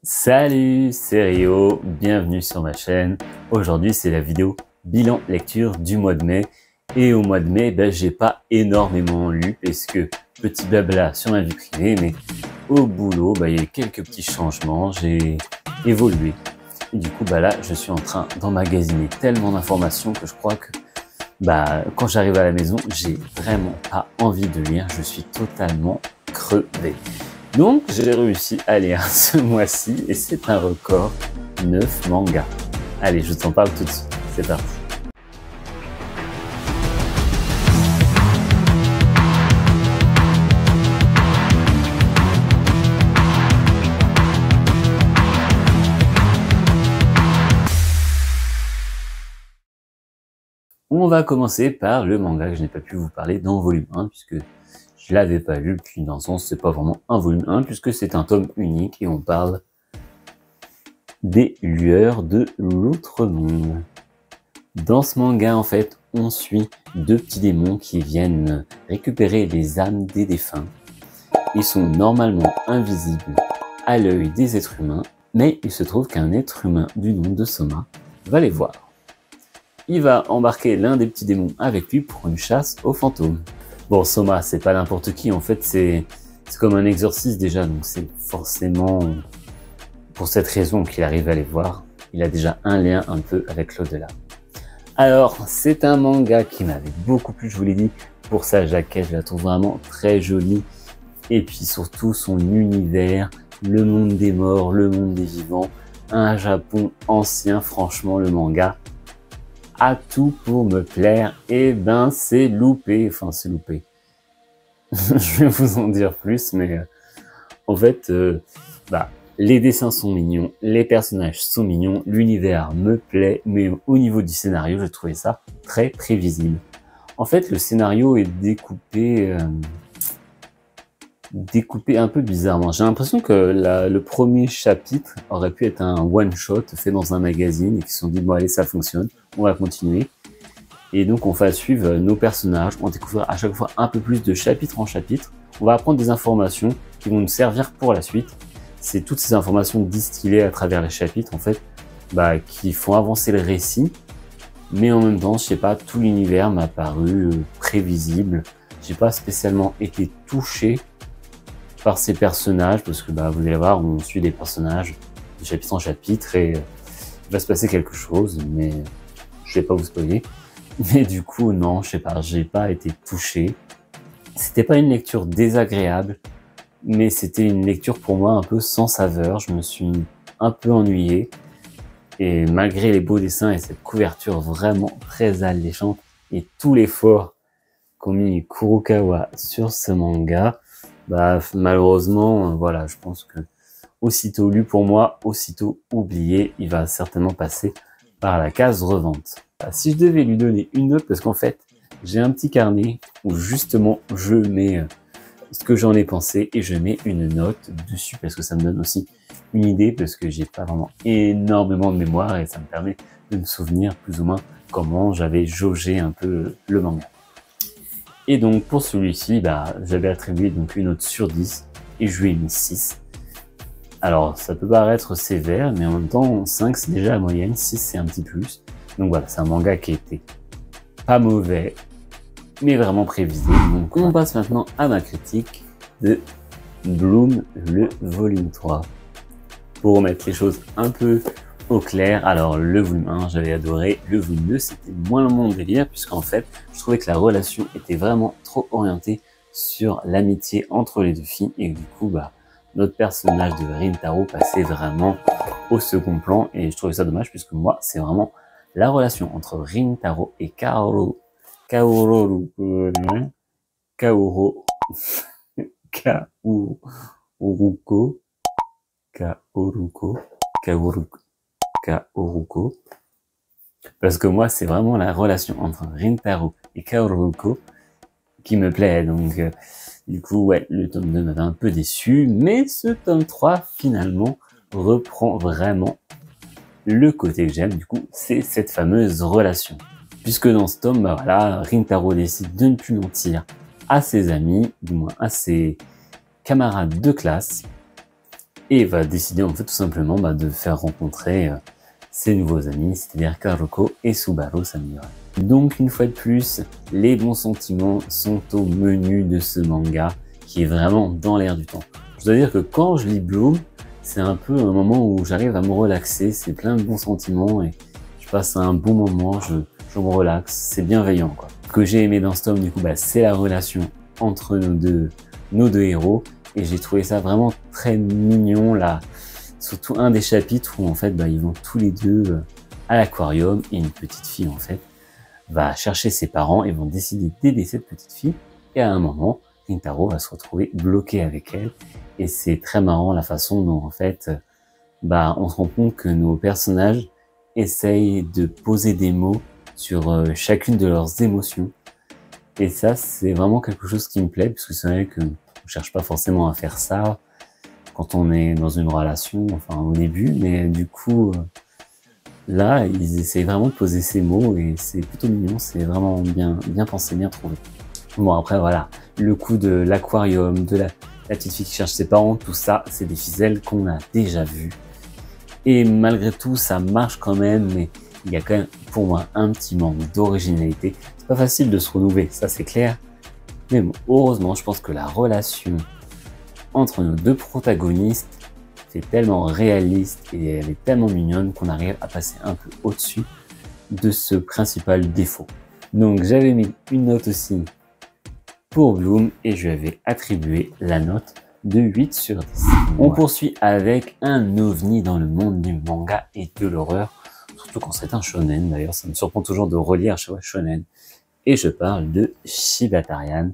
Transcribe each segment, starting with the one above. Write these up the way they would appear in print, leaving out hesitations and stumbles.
Salut, c'est Rio, bienvenue sur ma chaîne. Aujourd'hui, c'est la vidéo bilan lecture du mois de mai. Et au mois de mai, j'ai pas énormément lu parce que petit blabla sur ma vie privée, mais au boulot, il y a eu quelques petits changements, j'ai évolué. Et du coup, là, je suis en train d'emmagasiner tellement d'informations que je crois que quand j'arrive à la maison, j'ai vraiment pas envie de lire, je suis totalement crevé. Donc, j'ai réussi à lire ce mois-ci et c'est un record, 9 mangas. Allez, je t'en parle tout de suite, c'est parti. On va commencer par le manga que je n'ai pas pu vous parler dans volume 1 puisque je l'avais pas lu, puis dans le sens c'est pas vraiment un volume 1 puisque c'est un tome unique et on parle des lueurs de l'autre monde. Dans ce manga en fait on suit deux petits démons qui viennent récupérer les âmes des défunts. Ils sont normalement invisibles à l'œil des êtres humains, mais il se trouve qu'un être humain du nom de Soma va les voir. Il va embarquer l'un des petits démons avec lui pour une chasse aux fantômes. Bon, Soma, c'est pas n'importe qui, en fait, c'est comme un exorciste déjà, donc c'est forcément pour cette raison qu'il arrive à les voir. Il a déjà un lien un peu avec l'au-delà. Alors, c'est un manga qui m'avait beaucoup plu, je vous l'ai dit, pour sa jaquette, je la trouve vraiment très jolie. Et puis surtout son univers, le monde des morts, le monde des vivants, un Japon ancien, franchement, le manga a tout pour me plaire, et c'est loupé, enfin c'est loupé. Je vais vous en dire plus, mais en fait, les dessins sont mignons, les personnages sont mignons, l'univers me plaît, mais au niveau du scénario, j'ai trouvé ça très prévisible. En fait, le scénario est découpé un peu bizarrement. J'ai l'impression que le premier chapitre aurait pu être un one-shot fait dans un magazine et qu'ils se sont dit, bon allez, ça fonctionne, on va continuer. Et donc on va suivre nos personnages, on va découvrir à chaque fois un peu plus de chapitre en chapitre. On va apprendre des informations qui vont nous servir pour la suite. C'est toutes ces informations distillées à travers les chapitres, en fait, qui font avancer le récit. Mais en même temps, je sais pas, tout l'univers m'a paru prévisible. J'ai pas spécialement été touché par ces personnages, parce que vous allez voir, on suit des personnages de chapitre en chapitre et il va se passer quelque chose, mais je vais pas vous spoiler. Mais du coup, non, je sais pas, j'ai pas été touché. C'était pas une lecture désagréable, mais c'était une lecture pour moi un peu sans saveur. Je me suis un peu ennuyé. Et malgré les beaux dessins et cette couverture vraiment très alléchante et tout l'effort qu'ont mis Kurokawa sur ce manga, malheureusement, voilà, je pense que aussitôt lu pour moi, aussitôt oublié, il va certainement passer par la case revente. Si je devais lui donner une note, parce qu'en fait, j'ai un petit carnet où justement je mets ce que j'en ai pensé et je mets une note dessus parce que ça me donne aussi une idée parce que j'ai pas vraiment énormément de mémoire et ça me permet de me souvenir plus ou moins comment j'avais jaugé un peu le manga. Et donc pour celui-ci, j'avais attribué donc une note sur 10 et je lui ai mis 6. Alors ça peut paraître sévère, mais en même temps 5 c'est déjà la moyenne, 6 c'est un petit plus. Donc voilà, c'est un manga qui était pas mauvais, mais vraiment prévisible. Donc on passe maintenant à ma critique de Bloom, le volume 3. Pour remettre les choses un peu au clair, alors le volume 1 j'avais adoré, le volume 2 c'était moins mon délire puisqu'en fait je trouvais que la relation était vraiment trop orientée sur l'amitié entre les deux filles et du coup notre personnage de Rintaro passait vraiment au second plan et je trouvais ça dommage puisque moi c'est vraiment la relation entre Rintaro et Kaoru Kaoruko, parce que moi c'est vraiment la relation entre Rintaro et Kaoruko qui me plaît, donc du coup ouais, le tome 2 m'avait un peu déçu, mais ce tome 3 finalement reprend vraiment le côté que j'aime, du coup c'est cette fameuse relation, puisque dans ce tome, Rintaro décide de ne plus mentir à ses amis, du moins à ses camarades de classe, et va décider en fait tout simplement de faire rencontrer ses nouveaux amis, c'est-à-dire Karuko et Subaru Samurai. Donc une fois de plus, les bons sentiments sont au menu de ce manga qui est vraiment dans l'air du temps. Je dois dire que quand je lis Bloom, c'est un peu un moment où j'arrive à me relaxer, c'est plein de bons sentiments et je passe un bon moment, je me relaxe, c'est bienveillant quoi. Ce que j'ai aimé dans ce tome du coup, c'est la relation entre nos deux héros et j'ai trouvé ça vraiment très mignon là. Surtout un des chapitres où en fait ils vont tous les deux à l'aquarium et une petite fille en fait va chercher ses parents et vont décider d'aider cette petite fille et à un moment Rintaro va se retrouver bloqué avec elle et c'est très marrant la façon dont en fait on se rend compte que nos personnages essayent de poser des mots sur chacune de leurs émotions et ça c'est vraiment quelque chose qui me plaît puisque c'est vrai que on cherche pas forcément à faire ça quand on est dans une relation, enfin au début, mais du coup, là, ils essayent vraiment de poser ces mots et c'est plutôt mignon, c'est vraiment bien pensé, bien trouvé. Bon après voilà, le coup de l'aquarium, de la petite fille qui cherche ses parents, tout ça, c'est des ficelles qu'on a déjà vues. Et malgré tout, ça marche quand même, mais il y a quand même pour moi un petit manque d'originalité. C'est pas facile de se renouveler, ça c'est clair. Mais bon, heureusement, je pense que la relation entre nos deux protagonistes c'est tellement réaliste et elle est tellement mignonne qu'on arrive à passer un peu au-dessus de ce principal défaut. Donc j'avais mis une note aussi pour Bloom et je lui avais attribué la note de 8 sur 10. On poursuit avec un ovni dans le monde du manga et de l'horreur, surtout quand c'est un shonen. D'ailleurs ça me surprend toujours de relire à chaque fois shonen. Et je parle de Shibatarian,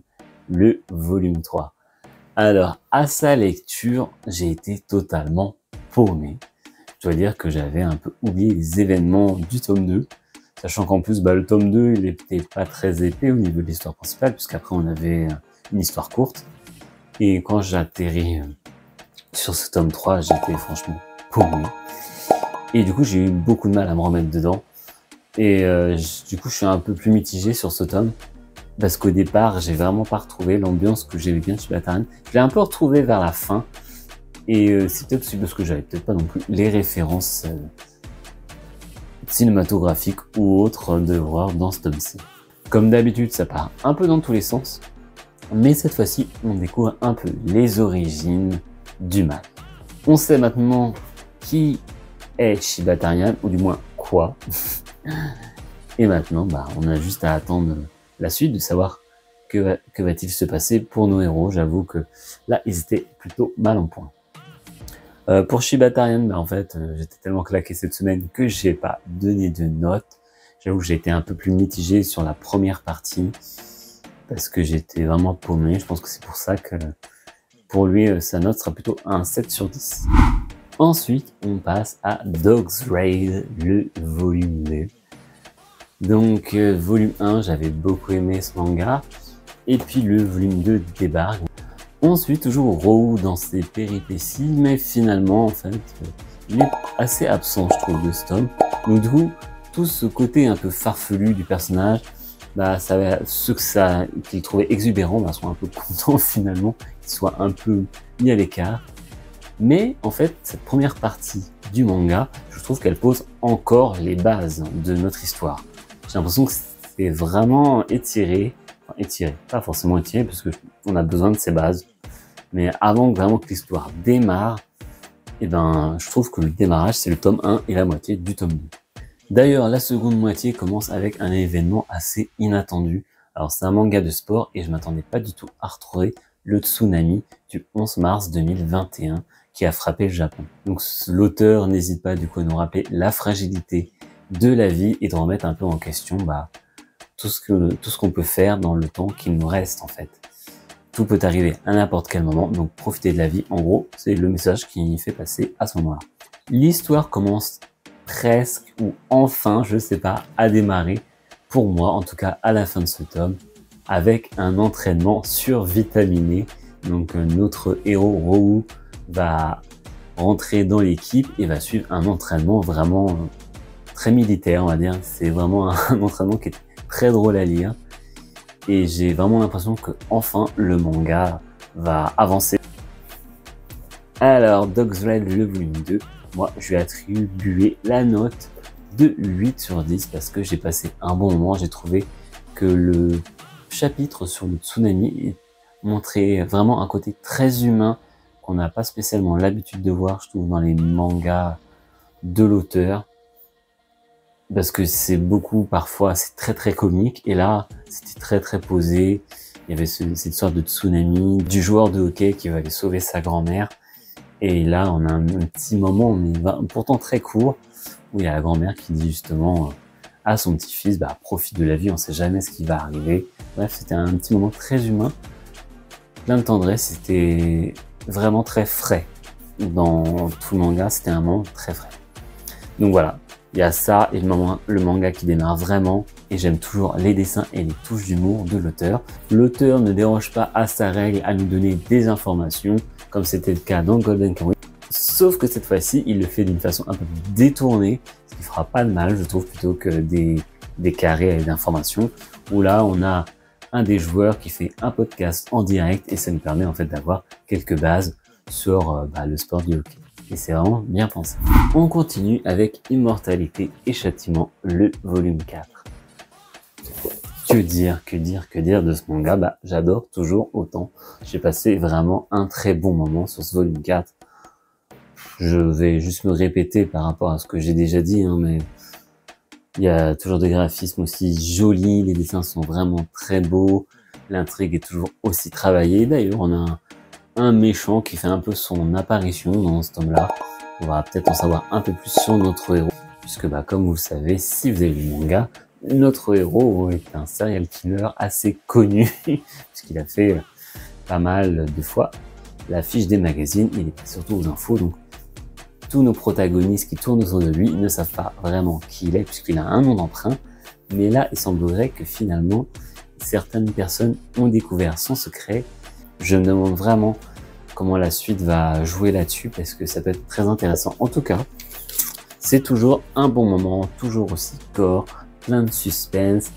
le volume 3. Alors, à sa lecture, j'ai été totalement paumé. Je dois dire que j'avais un peu oublié les événements du tome 2, sachant qu'en plus, le tome 2, il était pas très épais au niveau de l'histoire principale, puisqu'après on avait une histoire courte. Et quand j'atterris sur ce tome 3, j'étais franchement paumé. Et du coup, j'ai eu beaucoup de mal à me remettre dedans. Et du coup, je suis un peu plus mitigé sur ce tome. Parce qu'au départ, j'ai vraiment pas retrouvé l'ambiance que j'aimais bien chez Shibatarian. Je l'ai un peu retrouvé vers la fin. Et c'est peut-être aussi parce que j'avais peut-être pas non plus les références cinématographiques ou autres de voir dans ce tome-ci. Comme d'habitude, ça part un peu dans tous les sens. Mais cette fois-ci, on découvre un peu les origines du mal. On sait maintenant qui est Shibatarian, ou du moins quoi. Et maintenant, on a juste à attendre la suite, de savoir que va-t-il se passer pour nos héros. J'avoue que là, ils étaient plutôt mal en point. Pour Shibatarian, en fait, j'étais tellement claqué cette semaine que j'ai pas donné de notes. J'avoue que j'ai été un peu plus mitigé sur la première partie parce que j'étais vraiment paumé. Je pense que c'est pour ça que pour lui, sa note sera plutôt un 7 sur 10. Ensuite, on passe à Dog's Raid, le volume 2. Donc, volume 1, j'avais beaucoup aimé ce manga. Et puis, le volume 2 débarque. On suit toujours Rou dans ses péripéties, mais finalement, en fait, il est assez absent, je trouve, de ce tome. Donc, du coup, tout ce côté un peu farfelu du personnage, ceux qu'ils trouvaient exubérants, sont un peu contents, finalement, qu'ils soient un peu mis à l'écart. Mais, en fait, cette première partie du manga, je trouve qu'elle pose encore les bases de notre histoire. J'ai l'impression que c'est vraiment étiré, pas forcément étiré parce que on a besoin de ces bases, mais avant vraiment que l'histoire démarre, je trouve que le démarrage c'est le tome 1 et la moitié du tome 2. D'ailleurs, la seconde moitié commence avec un événement assez inattendu. Alors c'est un manga de sport et je m'attendais pas du tout à retrouver le tsunami du 11 mars 2021 qui a frappé le Japon. Donc l'auteur n'hésite pas du coup à nous rappeler la fragilité de la vie et de remettre un peu en question tout ce qu'on peut faire dans le temps qu'il nous reste en fait. Tout peut arriver à n'importe quel moment, donc profitez de la vie. En gros, c'est le message qui fait passer à ce moment-là. L'histoire commence presque ou enfin, je sais pas, à démarrer pour moi, en tout cas à la fin de ce tome, avec un entraînement survitaminé. Donc notre héros Rou va rentrer dans l'équipe et va suivre un entraînement vraiment très militaire, on va dire. C'est vraiment un entraînement qui est très drôle à lire. Et j'ai vraiment l'impression que enfin le manga va avancer. Alors, Dogs Red, le volume 2, moi, je lui ai attribué la note de 8 sur 10 parce que j'ai passé un bon moment. J'ai trouvé que le chapitre sur le tsunami montrait vraiment un côté très humain qu'on n'a pas spécialement l'habitude de voir, je trouve, dans les mangas de l'auteur. Parce que c'est beaucoup, parfois, c'est très comique. Et là, c'était très posé. Il y avait cette histoire de tsunami, du joueur de hockey qui va aller sauver sa grand-mère. Et là, on a un petit moment, mais pourtant très court, où il y a la grand-mère qui dit justement à son petit-fils, bah, profite de la vie, on sait jamais ce qui va arriver. Bref, c'était un petit moment très humain, plein de tendresse, c'était vraiment très frais. Dans tout le manga, c'était un moment très frais. Donc voilà, il y a ça et le manga qui démarre vraiment, et j'aime toujours les dessins et les touches d'humour de l'auteur. L'auteur ne déroge pas à sa règle à nous donner des informations, comme c'était le cas dans Golden Kamuy. Sauf que cette fois-ci, il le fait d'une façon un peu plus détournée, ce qui fera pas de mal, je trouve, plutôt que des carrés d'informations, où là, on a un des joueurs qui fait un podcast en direct, et ça nous permet en fait d'avoir quelques bases sur le sport du hockey. Et c'est vraiment bien pensé. On continue avec Immortalité et Châtiment, le volume 4. Que dire de ce manga? Bah, j'adore toujours autant. J'ai passé vraiment un très bon moment sur ce volume 4. Je vais juste me répéter par rapport à ce que j'ai déjà dit, hein, mais il y a toujours des graphismes aussi jolis, les dessins sont vraiment très beaux, l'intrigue est toujours aussi travaillée. D'ailleurs, on a un méchant qui fait un peu son apparition dans ce tome-là. On va peut-être en savoir un peu plus sur notre héros, puisque comme vous le savez, si vous avez lu le manga, notre héros est un serial killer assez connu, puisqu'il a fait pas mal de fois l'affiche des magazines, il est surtout aux infos, donc tous nos protagonistes qui tournent autour de lui ne savent pas vraiment qui il est, puisqu'il a un nom d'emprunt, mais là, il semblerait que finalement, certaines personnes ont découvert son secret. Je me demande vraiment comment la suite va jouer là-dessus, parce que ça peut être très intéressant. En tout cas, c'est toujours un bon moment, toujours aussi gore, plein de suspense,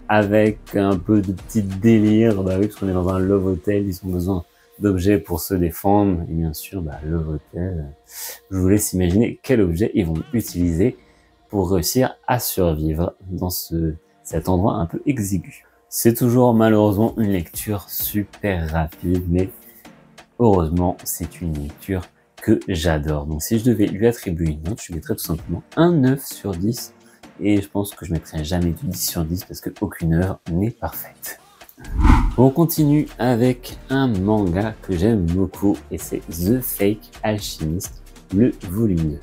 avec un peu de petit délire, oui, parce qu'on est dans un love hotel, ils ont besoin d'objets pour se défendre, et bien sûr, love hotel, je vous laisse imaginer quel objet ils vont utiliser pour réussir à survivre dans cet endroit un peu exigu. C'est toujours malheureusement une lecture super rapide, mais heureusement, c'est une lecture que j'adore. Donc si je devais lui attribuer une note, je lui mettrais tout simplement un 9 sur 10. Et je pense que je mettrai jamais de 10 sur 10 parce qu'aucune œuvre n'est parfaite. On continue avec un manga que j'aime beaucoup et c'est The Fake Alchemist, le volume 2.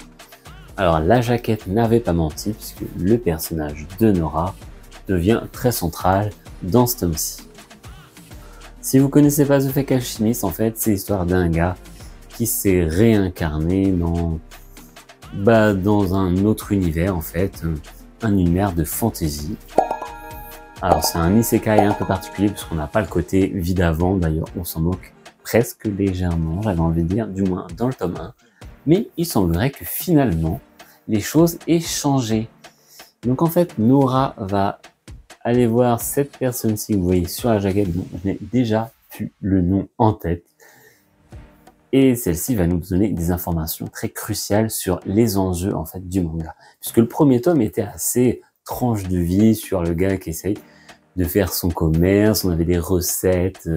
Alors la jaquette n'avait pas menti puisque le personnage de Nora devient très central dans ce tome-ci. Si vous connaissez pas The Fake Alchemist, en fait c'est l'histoire d'un gars qui s'est réincarné dans un autre univers en fait, un univers de fantasy. Alors c'est un isekai un peu particulier puisqu'on n'a pas le côté vie d'avant, d'ailleurs on s'en moque presque légèrement, j'avais envie de dire, du moins dans le tome 1. Mais il semblerait que finalement les choses aient changé. Donc en fait Nora va aller voir cette personne-ci que vous voyez sur la jaquette dont je n'ai déjà plus le nom en tête. Et celle-ci va nous donner des informations très cruciales sur les enjeux en fait du manga. Puisque le premier tome était assez tranche de vie sur le gars qui essaye de faire son commerce, on avait des recettes,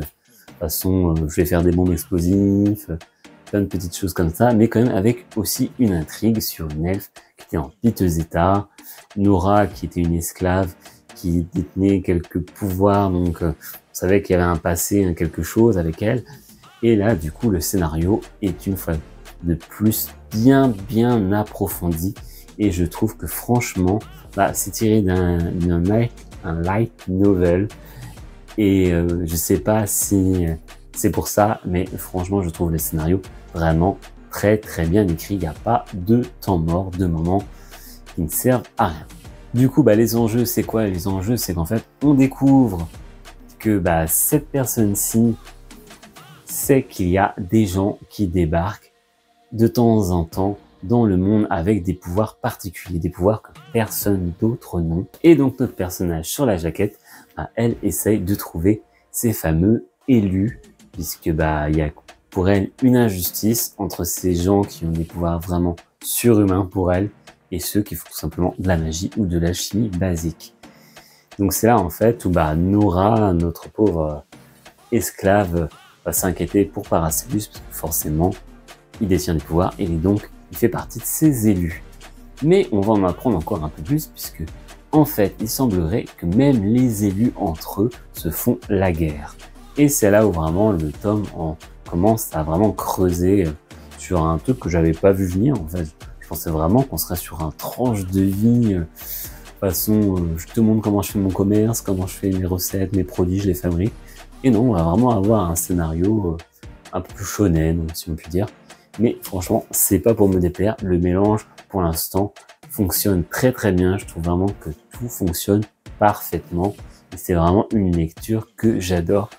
façon je vais faire des bombes explosifs, plein de petites choses comme ça, mais quand même avec aussi une intrigue sur une elfe qui était en piteux état, Nora qui était une esclave qui détenait quelques pouvoirs, donc on savait qu'il y avait un passé, quelque chose avec elle. Et là, du coup, le scénario est une fois de plus bien approfondi. Et je trouve que franchement, c'est tiré d'un light novel. Et je sais pas si c'est pour ça, mais franchement, je trouve le scénario vraiment très bien écrit. Il n'y a pas de temps mort, de moments qui ne servent à rien. Du coup, les enjeux, c'est quoi? Les enjeux, c'est qu'en fait, on découvre que cette personne-ci sait qu'il y a des gens qui débarquent de temps en temps dans le monde avec des pouvoirs particuliers, des pouvoirs que personne d'autre n'a. Et donc notre personnage sur la jaquette, elle essaye de trouver ces fameux élus, puisque il y a pour elle une injustice entre ces gens qui ont des pouvoirs vraiment surhumains pour elle et ceux qui font tout simplement de la magie ou de la chimie basique. Donc c'est là en fait où Nora, notre pauvre esclave, va s'inquiéter pour Paracellus parce que forcément il détient des pouvoirs et donc il fait partie de ses élus. Mais on va en apprendre encore un peu plus puisque en fait il semblerait que même les élus entre eux se font la guerre. Et c'est là où vraiment le tome commence à vraiment creuser sur un truc que j'avais pas vu venir. En fait, je pensais vraiment qu'on serait sur un tranche de vie façon je te montre comment je fais mon commerce, comment je fais mes recettes, mes produits, je les fabrique. Et non, on va vraiment avoir un scénario un peu plus shonen, si on peut dire. Mais franchement, c'est pas pour me déplaire. Le mélange, pour l'instant, fonctionne très très bien. Je trouve vraiment que tout fonctionne parfaitement. Et c'est vraiment une lecture que j'adore.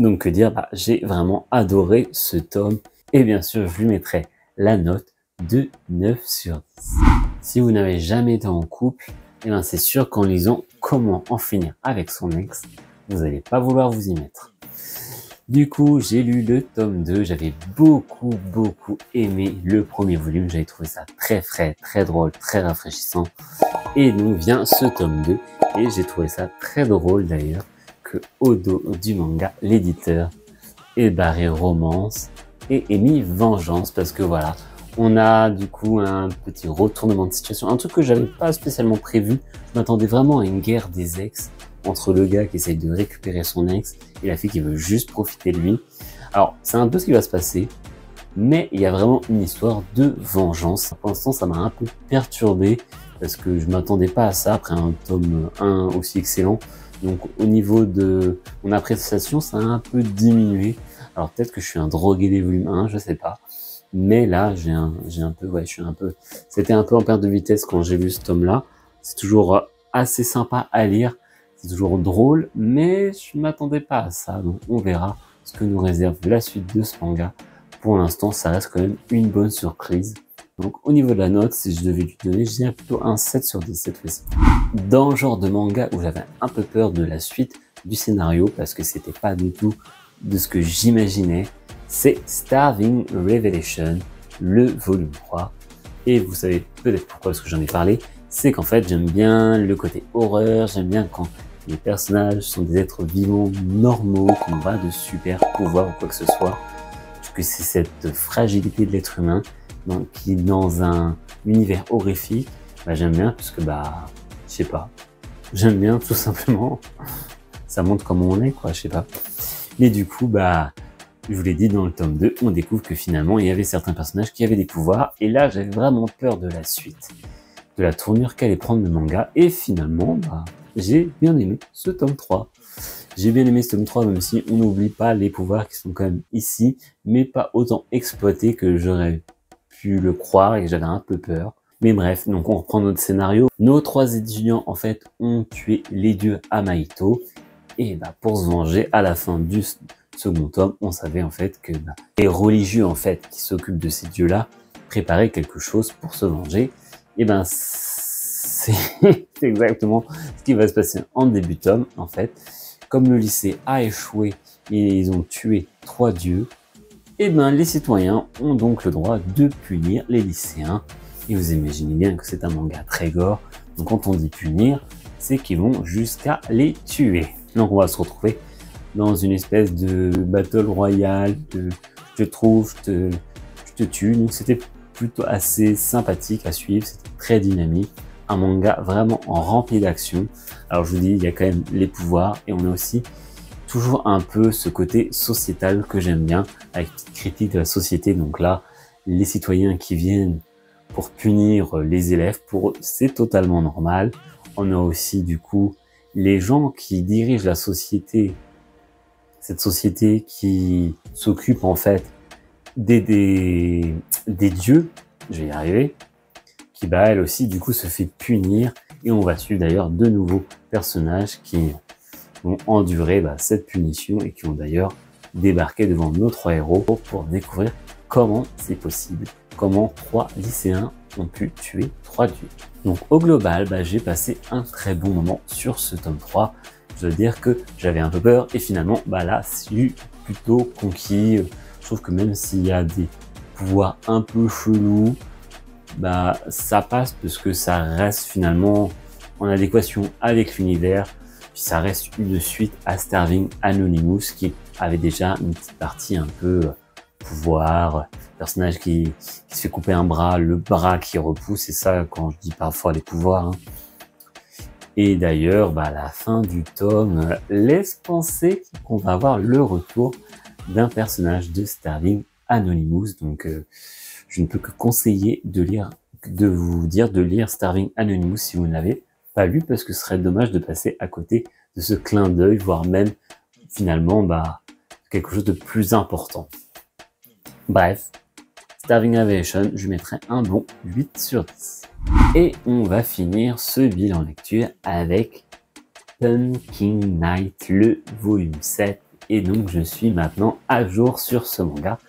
Donc que dire, j'ai vraiment adoré ce tome. Et bien sûr, je lui mettrai la note de 9 sur 10. Si vous n'avez jamais été en couple, eh ben c'est sûr qu'en lisant Comment en finir avec son ex, vous n'allez pas vouloir vous y mettre. Du coup, j'ai lu le tome 2, j'avais beaucoup aimé le premier volume, j'avais trouvé ça très frais, très drôle, très rafraîchissant. Et donc vient ce tome 2, et j'ai trouvé ça très drôle d'ailleurs, que Odo du manga, l'éditeur, ait barré Romance et ait mis Vengeance, parce que voilà, on a du coup un petit retournement de situation, un truc que j'avais pas spécialement prévu. Je m'attendais vraiment à une guerre des ex entre le gars qui essaye de récupérer son ex et la fille qui veut juste profiter de lui. Alors c'est un peu ce qui va se passer, mais il y a vraiment une histoire de vengeance. Pour l'instant ça m'a un peu perturbé parce que je m'attendais pas à ça après un tome 1 aussi excellent. Donc au niveau de mon appréciation ça a un peu diminué. Alors peut-être que je suis un drogué des volumes 1, je sais pas. Mais là, c'était un peu en perte de vitesse quand j'ai lu ce tome-là. C'est toujours assez sympa à lire, c'est toujours drôle, mais je ne m'attendais pas à ça. Donc on verra ce que nous réserve la suite de ce manga. Pour l'instant, ça reste quand même une bonne surprise. Donc au niveau de la note, si je devais lui donner, je dirais plutôt un 7 sur 10 cette fois-ci. Dans le genre de manga où j'avais un peu peur de la suite du scénario, parce que c'était pas du tout de ce que j'imaginais, c'est Starving Revelation, le volume 3. Et vous savez peut-être pourquoi, parce que j'en ai parlé, c'est qu'en fait j'aime bien le côté horreur, j'aime bien quand les personnages sont des êtres vivants normaux, qui n'ont pas de super pouvoirs ou quoi que ce soit. Parce que c'est cette fragilité de l'être humain qui dans un univers horrifique, j'aime bien, puisque je sais pas, j'aime bien tout simplement, ça montre comment on est, quoi, je sais pas. Mais du coup, je vous l'ai dit, dans le tome 2, on découvre que finalement, il y avait certains personnages qui avaient des pouvoirs. Et là, j'avais vraiment peur de la suite, de la tournure qu'allait prendre le manga. Et finalement, j'ai bien aimé ce tome 3. J'ai bien aimé ce tome 3, même si on n'oublie pas les pouvoirs qui sont quand même ici, mais pas autant exploités que j'aurais pu le croire et que j'avais un peu peur. Mais bref, donc on reprend notre scénario. Nos 3 étudiants, en fait, ont tué les dieux à Mahito. Et pour se venger, à la fin du second tome, on savait en fait que les religieux en fait qui s'occupent de ces dieux-là préparaient quelque chose pour se venger. Et c'est exactement ce qui va se passer en début de tome en fait. Comme le lycée a échoué et ils ont tué 3 dieux, et les citoyens ont donc le droit de punir les lycéens. Et vous imaginez bien que c'est un manga très gore. Donc quand on dit punir, c'est qu'ils vont jusqu'à les tuer. Donc on va se retrouver dans une espèce de battle royale, je te trouve, je te tue. Donc c'était plutôt assez sympathique à suivre, c'était très dynamique. Un manga vraiment rempli d'action. Alors je vous dis, il y a quand même les pouvoirs et on a aussi toujours un peu ce côté sociétal que j'aime bien, avec petite critique de la société. Donc là, les citoyens qui viennent pour punir les élèves, pour eux, c'est totalement normal. On a aussi du coup les gens qui dirigent la société, cette société qui s'occupe en fait des dieux, je vais y arriver, qui elle aussi du coup se fait punir, et on va suivre d'ailleurs de nouveaux personnages qui vont endurer cette punition et qui vont d'ailleurs débarquer devant nos 3 héros pour découvrir comment c'est possible, comment 3 lycéens ont pu tuer 3 dieux. Donc au global, j'ai passé un très bon moment sur ce tome 3. je dois dire que j'avais un peu peur et finalement, bah là, je suis plutôt conquis. Je trouve que même s'il y a des pouvoirs un peu chelous, bah ça passe parce que ça reste finalement en adéquation avec l'univers. Puis ça reste une suite à Starving Anonymous qui avait déjà une petite partie un peu pouvoir, personnage qui se fait couper un bras, le bras qui repousse, et ça quand je dis parfois les pouvoirs. Hein. Et d'ailleurs, bah, la fin du tome laisse penser qu'on va avoir le retour d'un personnage de Starving Anonymous. Donc je ne peux que conseiller de vous dire de lire Starving Anonymous si vous ne l'avez pas lu, parce que ce serait dommage de passer à côté de ce clin d'œil, voire même finalement bah, quelque chose de plus important. Bref, Starving Aviation, je mettrai un bon 8 sur 10. Et on va finir ce bilan lecture avec Pumpkin Night, le volume 7. Et donc je suis maintenant à jour sur ce manga.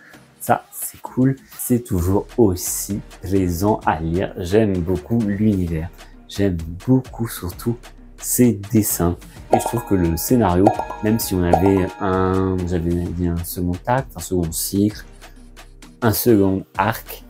Ça, c'est cool. C'est toujours aussi plaisant à lire. J'aime beaucoup l'univers. J'aime beaucoup surtout ses dessins. Et je trouve que le scénario, même si on avait j'avais dit un second acte, un second cycle, un second arc,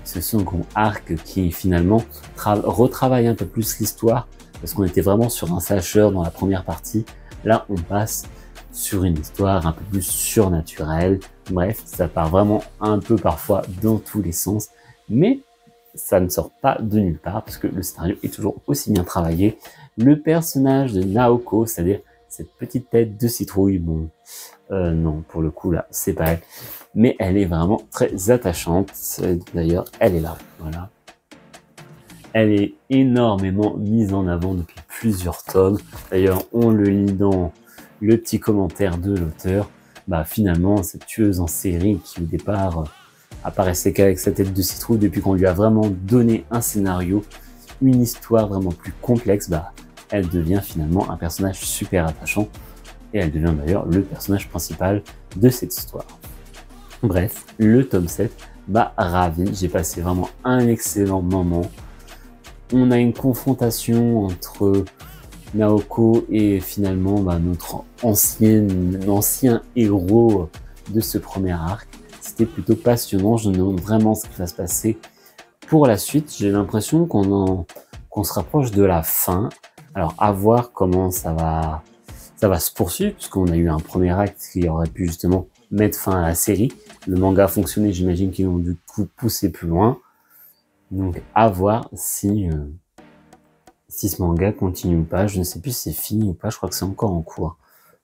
ce second arc qui finalement retravaille un peu plus l'histoire, parce qu'on était vraiment sur un slasher dans la première partie. Là, on passe sur une histoire un peu plus surnaturelle. Bref, ça part vraiment un peu parfois dans tous les sens, mais ça ne sort pas de nulle part parce que le scénario est toujours aussi bien travaillé. Le personnage de Naoko, c'est-à-dire cette petite tête de citrouille, bon, non, pour le coup là, c'est pas elle, mais elle est vraiment très attachante. D'ailleurs, elle est là, voilà. Elle est énormément mise en avant depuis plusieurs tomes. D'ailleurs, on le lit dans le petit commentaire de l'auteur. Bah finalement, cette tueuse en série qui au départ apparaissait qu'avec sa tête de citrouille, depuis qu'on lui a vraiment donné un scénario, une histoire vraiment plus complexe, bah elle devient finalement un personnage super attachant et elle devient d'ailleurs le personnage principal de cette histoire. Bref, le tome 7, bah ravi, j'ai passé vraiment un excellent moment. On a une confrontation entre Naoko et finalement bah, notre ancien héros de ce premier arc. C'était plutôt passionnant, je me demande vraiment ce qui va se passer pour la suite. J'ai l'impression qu'on se rapproche de la fin. Alors à voir comment ça va se poursuivre, puisqu'on a eu un premier acte qui aurait pu justement mettre fin à la série. Le manga a fonctionné, j'imagine qu'ils vont du coup pousser plus loin. Donc à voir si ce manga continue ou pas. Je ne sais plus si c'est fini ou pas, je crois que c'est encore en cours.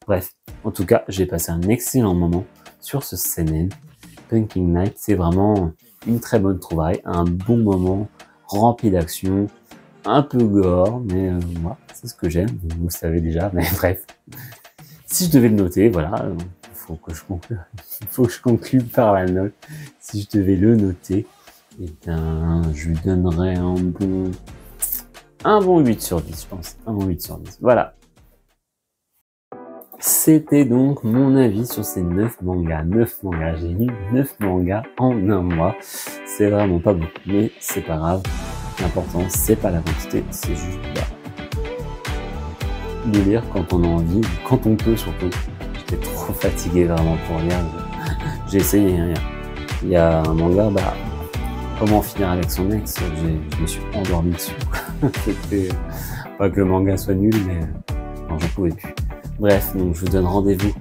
Bref, en tout cas, j'ai passé un excellent moment sur ce seinen. Pumpkin Night, c'est vraiment une très bonne trouvaille, un bon moment rempli d'action, un peu gore, mais moi, c'est ce que j'aime, vous le savez déjà, mais bref. Si je devais le noter, voilà, il faut que je conclue par la note. Si je devais le noter, eh bien, je lui donnerais un bon 8 sur 10, je pense. Un bon 8 sur 10. Voilà. C'était donc mon avis sur ces 9 mangas. 9 mangas. J'ai lu 9 mangas en un mois. C'est vraiment pas beaucoup, mais c'est pas grave. L'important, c'est pas la quantité, c'est juste de lire quand on a envie, quand on peut surtout. J'étais trop fatigué vraiment pour lire. J'ai essayé, hein. Il y a un manga, bah, Comment finir avec son ex, je me suis endormi dessus. C'était pas que le manga soit nul, mais non, j'en pouvais plus. Bref, donc je vous donne rendez-vous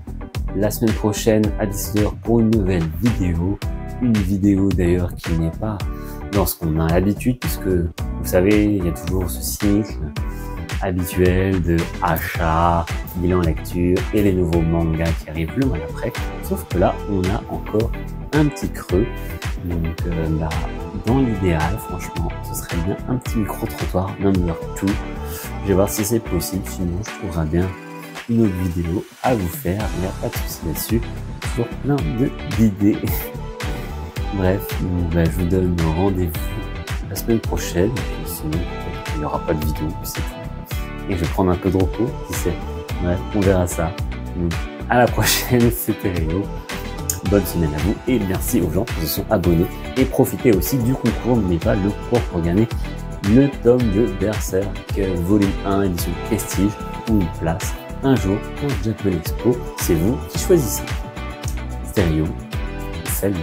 la semaine prochaine à 10h pour une nouvelle vidéo. Une vidéo d'ailleurs qui n'est pas dans ce qu'on a l'habitude, puisque vous savez, il y a toujours ce cycle habituel de achat, bilan lecture et les nouveaux mangas qui arrivent le mois d'après. Sauf que là, on a encore un petit creux. Donc là, dans l'idéal, franchement, ce serait bien un petit micro-trottoir number 2. Je vais voir si c'est possible, sinon je trouverai bien une autre vidéo à vous faire. Il n'y a pas de souci là-dessus. Toujours plein d'idées. Bref, donc, bah, je vous donne rendez-vous la semaine prochaine. Et puis sinon, il n'y aura pas de vidéo, c'est tout. Et je vais prendre un peu de repos, qui sait. Bref, on verra ça. Donc, à la prochaine, c'était Réo. Bonne semaine à vous et merci aux gens qui se sont abonnés. Et profitez aussi du concours, n'oubliez pas le concours pour gagner le tome de Berserk volume 1 édition Prestige ou une place un jour pour Japan Expo. C'est vous qui choisissez. Stéréo, salut.